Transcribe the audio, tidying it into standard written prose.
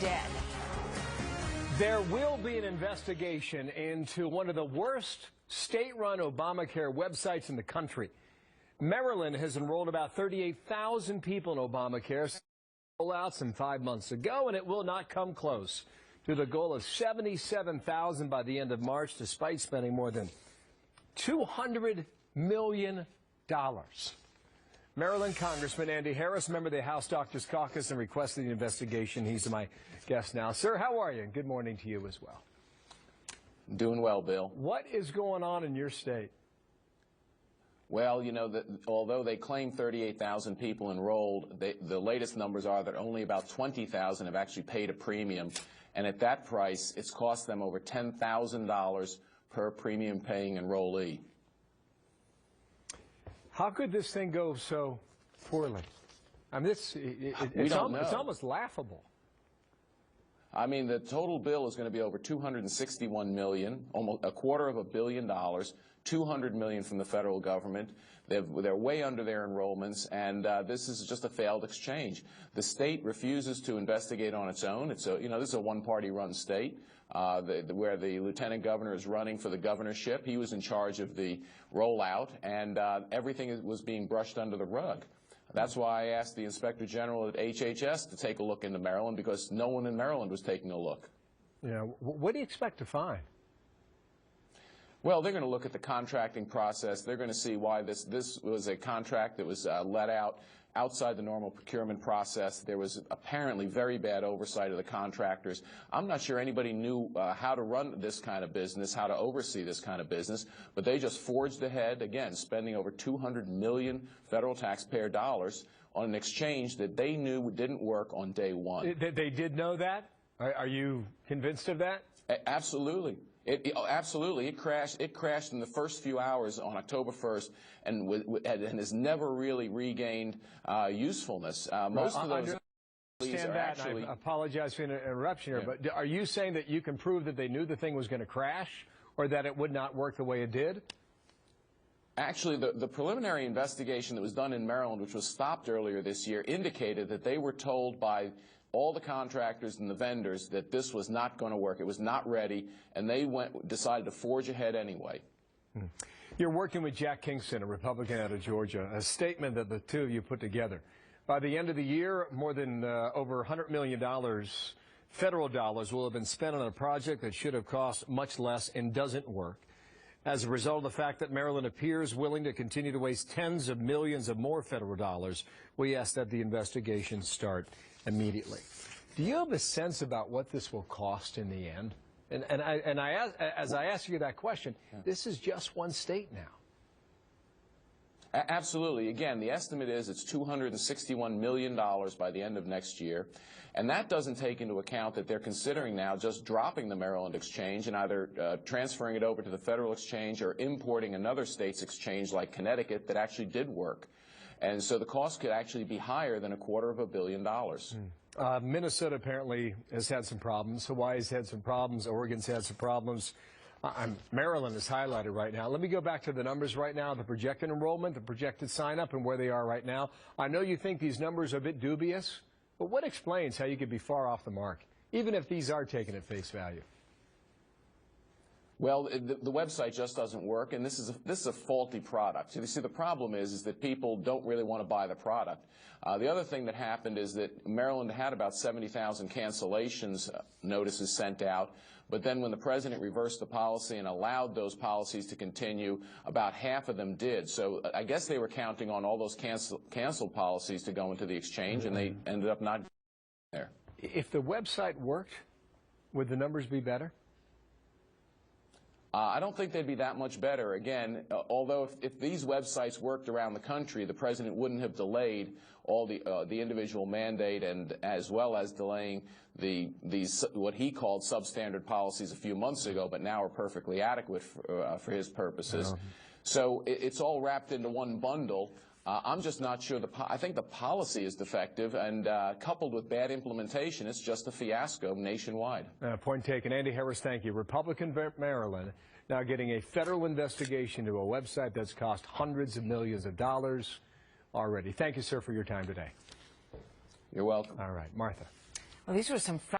dead. There will be an investigation into one of the worst state-run Obamacare websites in the country. Maryland has enrolled about 38,000 people in Obamacare, rollout some 5 months ago, and it will not come close to the goal of 77,000 by the end of March, despite spending more than $200 million. Maryland Congressman Andy Harris, member of the House Doctors Caucus, and requested the investigation. He's my guest now. Sir, how are you? And good morning to you as well. Doing well, Bill. What is going on in your state? Well, you know, although they claim 38,000 people enrolled, the latest numbers are that only about 20,000 have actually paid a premium. And at that price, it's cost them over $10,000 per premium-paying enrollee. How could this thing go so poorly? I mean, it's almost laughable. I mean, the total bill is going to be over $261 million, almost $250 million, $200 million from the federal government. They're way under their enrollments, and this is just a failed exchange. The state refuses to investigate on its own. It's a, this is a one-party-run state where the lieutenant governor is running for the governorship. He was in charge of the rollout, and everything was being brushed under the rug. That's why I asked the Inspector General at HHS to take a look into Maryland, because no one in Maryland was taking a look. Yeah, what do you expect to find? Well, they're going to look at the contracting process. They're going to see why this was a contract that was let out outside the normal procurement process. There was apparently very bad oversight of the contractors. I'm not sure anybody knew how to run this kind of business, how to oversee this kind of business, but they just forged ahead, again, spending over $200 million federal taxpayer dollars on an exchange that they knew didn't work on day one. They did know that? Are you convinced of that? Absolutely. Absolutely. It crashed in the first few hours on October 1st and has never really regained usefulness. Most of those are actually... I apologize for the interruption here, but are you saying that you can prove that they knew the thing was going to crash or that it would not work the way it did? Actually, the preliminary investigation that was done in Maryland, which was stopped earlier this year, indicated that they were told by all the contractors and the vendors that this was not going to work. It was not ready, and they decided to forge ahead anyway. You're working with Jack Kingston, a Republican out of Georgia, a statement that the two of you put together. By the end of the year, more than over $100 million federal dollars will have been spent on a project that should have cost much less and doesn't work. As a result of the fact that Maryland appears willing to continue to waste tens of millions of more federal dollars, we ask that the investigation start immediately. Do you have a sense about what this will cost in the end? As I ask you that question, this is just one state now. Absolutely. Again, the estimate is it's $261 million by the end of next year. And that doesn't take into account that they're considering now just dropping the Maryland exchange and either transferring it over to the federal exchange or importing another state's exchange like Connecticut that actually did work. And so the cost could actually be higher than $250 million. Minnesota apparently has had some problems. Hawaii's had some problems. Oregon's had some problems. Maryland is highlighted right now. Let me go back to the numbers right now, the projected enrollment, the projected sign-up, and where they are right now. I know you think these numbers are a bit dubious, but what explains how you could be far off the mark, even if these are taken at face value? Well, the website just doesn't work, and this is a faulty product. You see, the problem is that people don't really want to buy the product. The other thing that happened is that Maryland had about 70,000 cancellations notices sent out, but then when the president reversed the policy and allowed those policies to continue, about half of them did. So I guess they were counting on all those canceled policies to go into the exchange, and they ended up not there. If the website worked, would the numbers be better? I don't think they'd be that much better. Again, although if these websites worked around the country, the president wouldn't have delayed all the individual mandate, and as well as delaying these what he called substandard policies a few months ago, but now are perfectly adequate for his purposes. So it's all wrapped into one bundle. I'm just not sure. I think the policy is defective, and coupled with bad implementation, it's just a fiasco nationwide. Point taken. Andy Harris, thank you. Republican Maryland now getting a federal investigation into a website that's cost hundreds of millions of dollars already. Thank you, sir, for your time today. You're welcome. All right, Martha. Well, these were some